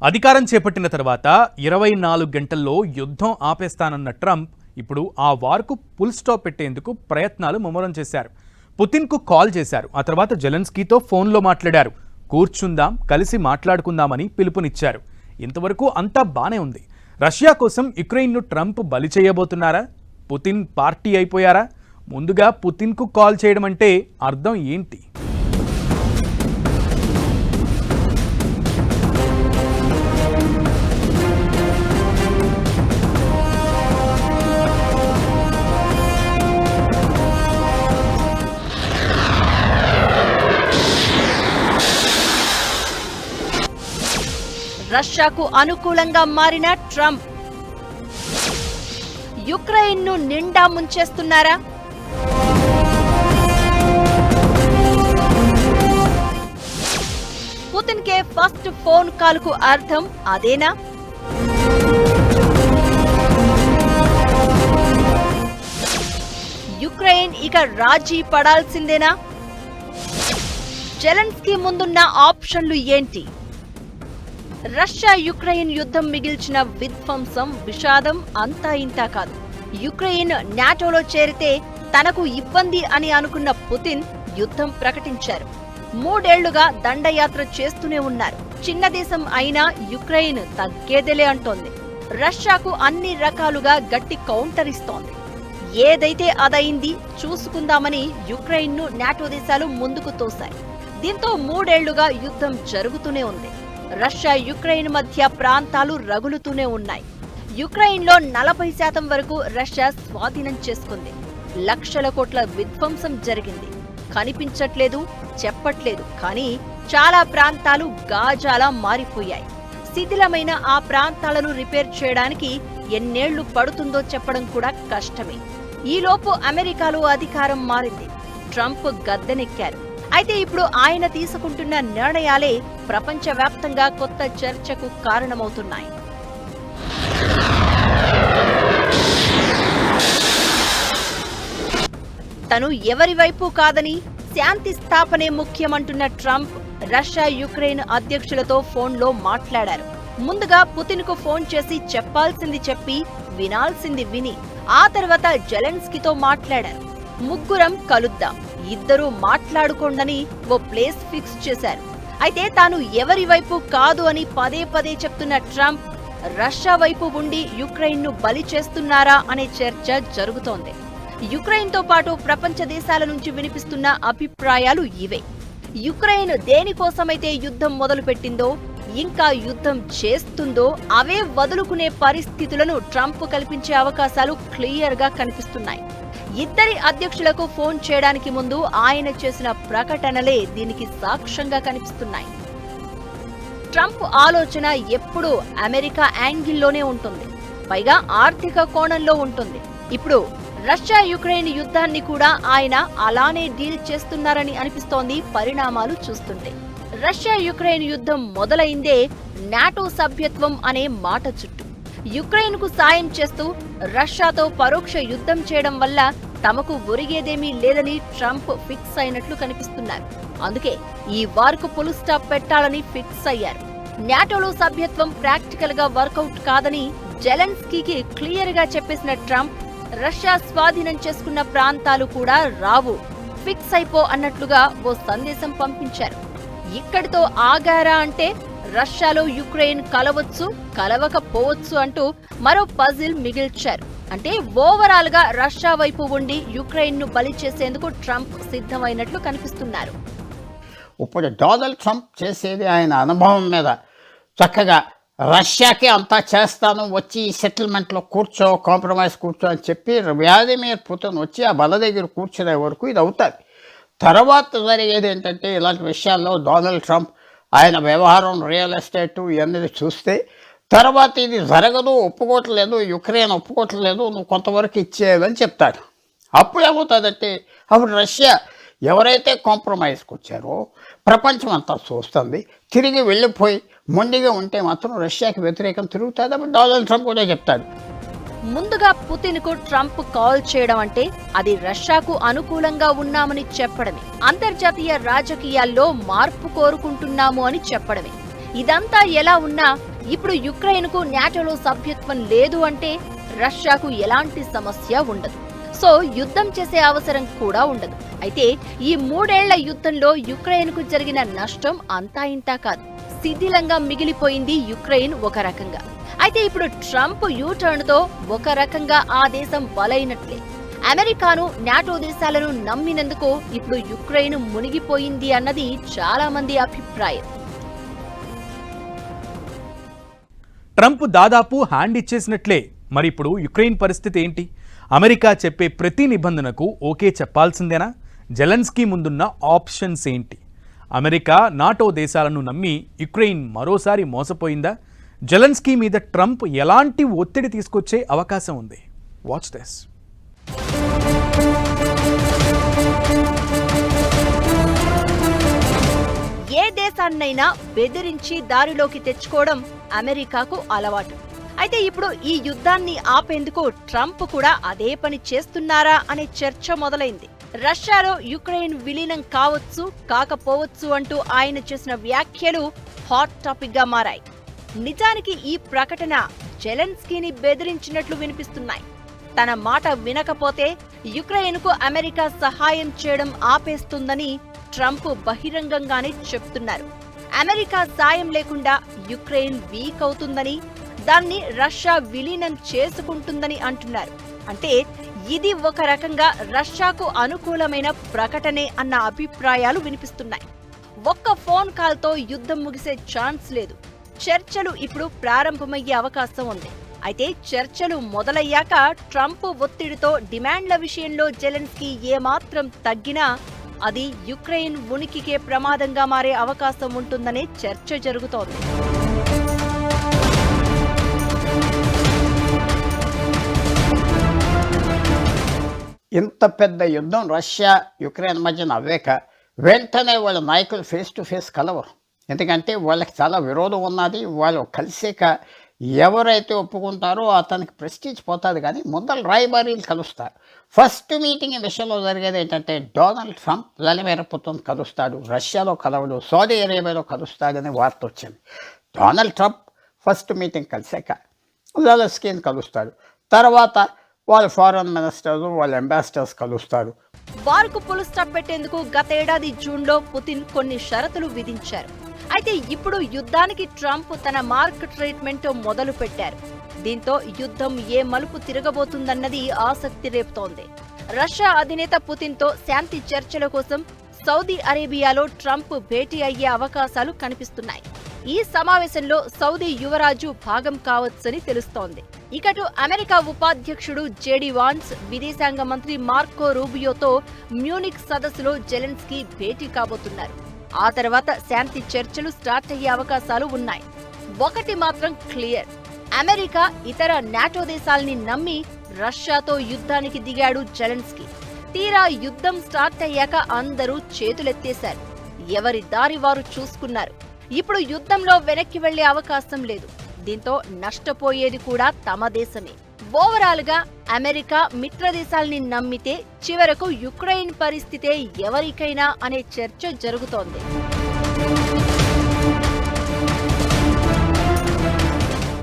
అధికారం చేపట్టిన తర్వాత 24 గంటల్లో యుద్ధం ఆపేస్తానన్న ట్రంప్ ఇప్పుడు ఆ వార్కు ఫుల్ స్టాప్ పెట్టేందుకు ప్రయత్నాలు ముమ్మరం చేశారు. పుతిన్కు కాల్ చేశారు. ఆ తర్వాత జెలెన్స్కీతో ఫోన్లో మాట్లాడారు. కూర్చుందాం, కలిసి మాట్లాడుకుందామని పిలుపునిచ్చారు. ఇంతవరకు అంతా బానే ఉంది. రష్యా కోసం యుక్రెయిన్ను ట్రంప్ బలి చేయబోతున్నారా? పుతిన్ పార్టీ అయిపోయారా? ముందుగా పుతిన్కు కాల్ చేయడం అంటే అర్థం ఏంటి? రష్యాకు అనుకూలంగా మారిన ట్రంప్ యుక్రెయిన్ను నిండా ముంచేస్తున్నారా? పుతిన్కే ఫస్ట్ ఫోన్ కాల్కు అర్థం అదేనా? యుక్రెయిన్ ఇక రాజీ పడాల్సిందేనా? జెలెన్స్కీ ముందున్న ఆప్షన్లు ఏంటి? రష్యా యుక్రెయిన్ యుద్ధం మిగిల్చిన విధ్వంసం, విషాదం అంతా ఇంతా కాదు. యుక్రెయిన్ నాటోలో చేరితే తనకు ఇబ్బంది అని అనుకున్న పుతిన్ యుద్ధం ప్రకటించారు. 3 ఏళ్లుగా దండయాత్ర చేస్తూనే ఉన్నారు. చిన్న దేశం అయినా యుక్రెయిన్ తగ్గేదేలే అంటోంది. రష్యాకు అన్ని రకాలుగా గట్టి కౌంటర్ ఇస్తోంది. ఏదైతే అదైంది, చూసుకుందామని యుక్రెయిన్ను నాటో దేశాలు ముందుకు తోశాయి. దీంతో 3 ఏళ్లుగా యుద్ధం జరుగుతూనే ఉంది. రష్యా యుక్రెయిన్ మధ్య ప్రాంతాలు రగులుతూనే ఉన్నాయి. యుక్రెయిన్లో 40% వరకు రష్యా స్వాధీనం చేసుకుంది. లక్షల కోట్ల విధ్వంసం జరిగింది. కనిపించట్లేదు, చెప్పట్లేదు, కానీ చాలా ప్రాంతాలు గాజాలా మారిపోయాయి. శిథిలమైన ఆ ప్రాంతాలను రిపేర్ చేయడానికి ఎన్నేళ్లు పడుతుందో చెప్పడం కూడా కష్టమే. ఈలోపు అమెరికాలో అధికారం మారింది. ట్రంప్ గద్దెనెక్కారు. అయితే ఇప్పుడు ఆయన తీసుకుంటున్న నిర్ణయాలే ప్రపంచవ్యాప్తంగా కొత్త చర్చకు కారణమవుతున్నాయి. తను ఎవరి వైపు కాదని, శాంతి స్థాపనే ముఖ్యమంటున్న ట్రంప్ రష్యా యుక్రెయిన్ అధ్యక్షులతో ఫోన్లో మాట్లాడారు. ముందుగా పుతిన్కు ఫోన్ చేసి చెప్పాల్సింది చెప్పి, వినాల్సింది విని, ఆ తర్వాత జెలెన్స్కీతో మాట్లాడారు. ముగ్గురం కలుద్దాం, ఇద్దరూ మాట్లాడుకోండని ఓ ప్లేస్ ఫిక్స్ చేశారు. అయితే తాను ఎవరి వైపు కాదు అని పదే పదే చెప్తున్న ట్రంప్ రష్యా వైపు ఉండి యుక్రెయిన్ను బలి చేస్తున్నారా అనే చర్చ జరుగుతోంది. యుక్రెయిన్తో పాటు ప్రపంచ దేశాల నుంచి వినిపిస్తున్న అభిప్రాయాలు ఇవే. యుక్రెయిన్ దేనికోసమైతే యుద్ధం మొదలుపెట్టిందో, ఇంకా యుద్ధం చేస్తుందో అవే వదులుకునే పరిస్థితులను ట్రంప్ కల్పించే అవకాశాలు క్లియర్గా కనిపిస్తున్నాయి. ఇద్దరి అధ్యక్షులకు ఫోన్ చేయడానికి ముందు ఆయన చేసిన ప్రకటనలే దీనికి సాక్ష్యంగా కనిపిస్తున్నాయి. ట్రంప్ ఆలోచన ఎప్పుడూ అమెరికా యాంగిల్లోనే ఉంటుంది, పైగా ఆర్థిక కోణంలో ఉంటుంది. ఇప్పుడు రష్యా యుక్రెయిన్ యుద్ధాన్ని కూడా ఆయన అలానే డీల్ చేస్తున్నారని అనిపిస్తోంది పరిణామాలు చూస్తుంటే. రష్యా యుక్రెయిన్ యుద్ధం మొదలైందే నాటో సభ్యత్వం అనే మాట చుట్టూ. యుక్రెయిన్ కు సాయం చేస్తూ రష్యాతో పరోక్ష యుద్ధం చేయడం వల్ల తమకు ఒరిగేదేమీ లేదని ట్రంప్ ఫిక్స్ అయినట్లు కనిపిస్తున్నారు. అందుకే ఈ వార్కు ఫుల్ స్టాప్ పెట్టాలని ఫిక్స్ అయ్యారు. నాటోలో సభ్యత్వం ప్రాక్టికల్ గా వర్కౌట్ కాదని జెలెన్స్కీకి క్లియర్ గా చెప్పేసిన ట్రంప్ రష్యా స్వాధీనం చేసుకున్న ప్రాంతాలు కూడా రావు, ఫిక్స్ అయిపో అన్నట్లుగా ఓ సందేశం పంపించారు. ఇక్కడితో ఆగారా అంటే రష్యాలో యుక్రెయిన్ కలవచ్చు, కలవకపోవచ్చు అంటూ మరో పజిల్ మిగిల్చారు. అంటే ఓవరాల్ గా రష్యా వైపు ఉండి యుక్రెయిన్ ను బలి చేసేందుకు ట్రంప్ సిద్ధమైనట్లు కనిపిస్తున్నారు. ఇప్పుడు డొనాల్డ్ ట్రంప్ చేసేది ఆయన అనుభవం మీద చక్కగా రష్యాకి అంతా చేస్తాను, వచ్చి ఈ సెటిల్మెంట్లో కూర్చో, కాంప్రమైజ్ కూర్చో అని చెప్పి వ్లాదిమిర్ పుతిన్ వచ్చి ఆ బల దగ్గర కూర్చునే వరకు ఇది అవుతుంది. తర్వాత జరిగేది ఏంటంటే ఇలాంటి విషయాల్లో డొనాల్డ్ ట్రంప్ ఆయన వ్యవహారం, రియల్ ఎస్టేటు ఇవన్నీ చూస్తే తర్వాత ఇది జరగదు, ఒప్పుకోవట్లేదు, యుక్రెయిన్ ఒప్పుకోవట్లేదు, నువ్వు కొంతవరకు ఇచ్చేయాలని చెప్తాడు. అప్పుడు ఏమవుతుందంటే అప్పుడు రష్యా ఎవరైతే కాంప్రమైజ్కి వచ్చారో ప్రపంచం అంతా చూస్తుంది, తిరిగి వెళ్ళిపోయి మొండిగా ఉంటే మాత్రం రష్యాకి వ్యతిరేకం తిరుగుతుంది. అప్పుడు డొనాల్డ్ ట్రంప్ కూడా చెప్తాడు. ముందుగా పుతిన్కు ట్రంప్ కాల్ చేయడం అంటే అది రష్యాకు అనుకూలంగా ఉన్నామని చెప్పడమే. అంతర్జాతీయ రాజకీయాల్లో మార్పు కోరుకుంటున్నాము అని చెప్పడమే. ఇదంతా ఎలా ఉన్నా ఇప్పుడు యుక్రెయిన్కు నాటోలో సభ్యత్వం లేదు అంటే రష్యాకు ఎలాంటి సమస్య ఉండదు. సో యుద్ధం చేసే అవసరం కూడా ఉండదు. అయితే ఈ 3 ఏళ్ల యుద్ధంలో యుక్రెయిన్కు జరిగిన నష్టం అంతా ఇంతా కాదు. శిథిలంగా మిగిలిపోయింది యుక్రెయిన్ ఒక రకంగా. అయితే ఇప్పుడు ట్రంప్ యూటర్న్తో ఒక రకంగా ఆ దేశం బలైనట్లే. అమెరికాను, నాటో దేశాలను నమ్మినందుకు ఇప్పుడు యుక్రెయిన్ మునిగిపోయింది అన్నది చాలా మంది అభిప్రాయం. ట్రంప్ దాదాపు హ్యాండ్ ఇచ్చేసినట్లే. మరి ఇప్పుడు యుక్రెయిన్ పరిస్థితి ఏంటి? అమెరికా చెప్పే ప్రతి నిబంధనకు ఓకే చెప్పాల్సిందేనా? జెలెన్స్కీ ముందున్న ఆప్షన్స్ ఏంటి? అమెరికా, నాటో దేశాలను నమ్మి యుక్రెయిన్ మరోసారి మోసపోయిందా? జెలెన్స్కీ మీద ట్రంప్ ఎలాంటి ఒత్తిడి తీసుకొచ్చే అవకాశం ఉంది? Watch this. ఏ దేశాన్నైనా బెదిరించి దారిలోకి తెచ్చుకోవడం అమెరికాకు అలవాటు. అయితే ఇప్పుడు ఈ యుద్ధాన్ని ఆపేందుకు ట్రంప్ కూడా అదే పని చేస్తున్నారా అనే చర్చ మొదలైంది. రష్యాలో యుక్రెయిన్ విలీనం కావచ్చు, కాకపోవచ్చు అంటూ ఆయన చేసిన వ్యాఖ్యలు హాట్ టాపిక్ గా మారాయి. నిజానికి ఈ ప్రకటన జెలెన్స్కీని బెదిరించినట్లు వినిపిస్తున్నాయి. తన మాట వినకపోతే యుక్రెయిన్కు అమెరికా సహాయం చేయడం ఆపేస్తుందని ట్రంప్ బహిరంగంగానే చెప్తున్నారు. అమెరికా సాయం లేకుండా యుక్రెయిన్ వీక్ అవుతుందని, దాన్ని రష్యా విలీనం చేసుకుంటుందని అంటున్నారు. అంటే ఇది ఒక రకంగా రష్యాకు అనుకూలమైన ప్రకటనే అన్న అభిప్రాయాలు వినిపిస్తున్నాయి. ఒక్క ఫోన్ కాల్తో యుద్ధం ముగిసే ఛాన్స్ లేదు. చర్చలు ఇప్పుడు ప్రారంభమయ్యే అవకాశం ఉంది. అయితే చర్చలు మొదలయ్యాక ట్రంప్ ఒత్తిడితో డిమాండ్ల విషయంలో జెలెన్స్కీ ఏమాత్రం తగ్గినా అది యుక్రెయిన్ ఉనికికే ప్రమాదంగా మారే అవకాశం ఉంటుందనే చర్చ జరుగుతోంది. ఇంత పెద్ద యుద్ధం రష్యా యుక్రెయిన్ మధ్య అవ్వాక వెంటనే వాళ్ళ నాయకులు ఫేస్ టు ఫేస్ కలవరు. ఎందుకంటే వాళ్ళకి చాలా విరోధం ఉన్నది. వాళ్ళు కలిసాక ఎవరైతే ఒప్పుకుంటారో అతనికి ప్రెస్టీజ్ పోతుంది. కానీ ముందర రాయబారీలు కలుస్తారు. ఫస్ట్ మీటింగ్ విషయంలో జరిగేది ఏంటంటే డొనాల్డ్ ట్రంప్ వ్లాదిమిర్ పుతిన్ కలుస్తాడు, రష్యాలో కలవడు, సౌదీ అరేబియాలో కలుస్తాడని వార్త వచ్చింది. డొనాల్డ్ ట్రంప్ ఫస్ట్ మీటింగ్ కలిసాక జెలెన్స్కీని కలుస్తాడు. తర్వాత వాళ్ళ ఫారెన్ మినిస్టర్స్, వాళ్ళ అంబాసిడర్స్ కలుస్తారు. వార్కు పుల్ స్టాప్ పెట్టేందుకు గతేడాది జూన్లో పుతిన్ కొన్ని షరతులు విధించారు. అయితే ఇప్పుడు యుద్ధానికి ట్రంప్ తన మార్క్ ట్రీట్మెంట్ మొదలు పెట్టారు. దీంతో యుద్ధం ఏ మలుపు తిరగబోతుందన్నది ఆసక్తి రేపుతోంది. రష్యా అధినేత పుతిన్తో శాంతి చర్చల కోసం సౌదీ అరేబియాలో ట్రంప్ భేటీ అయ్యే అవకాశాలు కనిపిస్తున్నాయి. ఈ సమావేశంలో సౌదీ యువరాజు భాగం కావచ్చని తెలుస్తోంది. ఇకటు అమెరికా ఉపాధ్యక్షుడు జేడీ వాన్స్, విదేశాంగ మంత్రి మార్కో రూబియోతో మ్యూనిక్ సదస్సులో జెలెన్స్కీ భేటీ కాబోతున్నారు. ఆ తర్వాత శాంతి చర్చలు స్టార్ట్ అయ్యే అవకాశాలు ఉన్నాయి. ఒకటి మాత్రం క్లియర్, అమెరికా, ఇతర నాటో దేశాల్ని నమ్మి రష్యాతో యుద్ధానికి దిగాడు జెలెన్స్కీ. తీరా యుద్ధం స్టార్ట్ అయ్యాక అందరూ చేతులెత్తేశారు. ఎవరి దారి వారు చూసుకున్నారు. ఇప్పుడు యుద్ధంలో వెనక్కి వెళ్లే అవకాశం లేదు. దీంతో నష్టపోయేది కూడా తమ దేశమే. ఓవరాల్ గా అమెరికా మిత్ర దేశాల్ని నమ్మితే చివరకు యుక్రెయిన్ పరిస్థితే ఎవరికైనా అనే చర్చ జరుగుతోంది.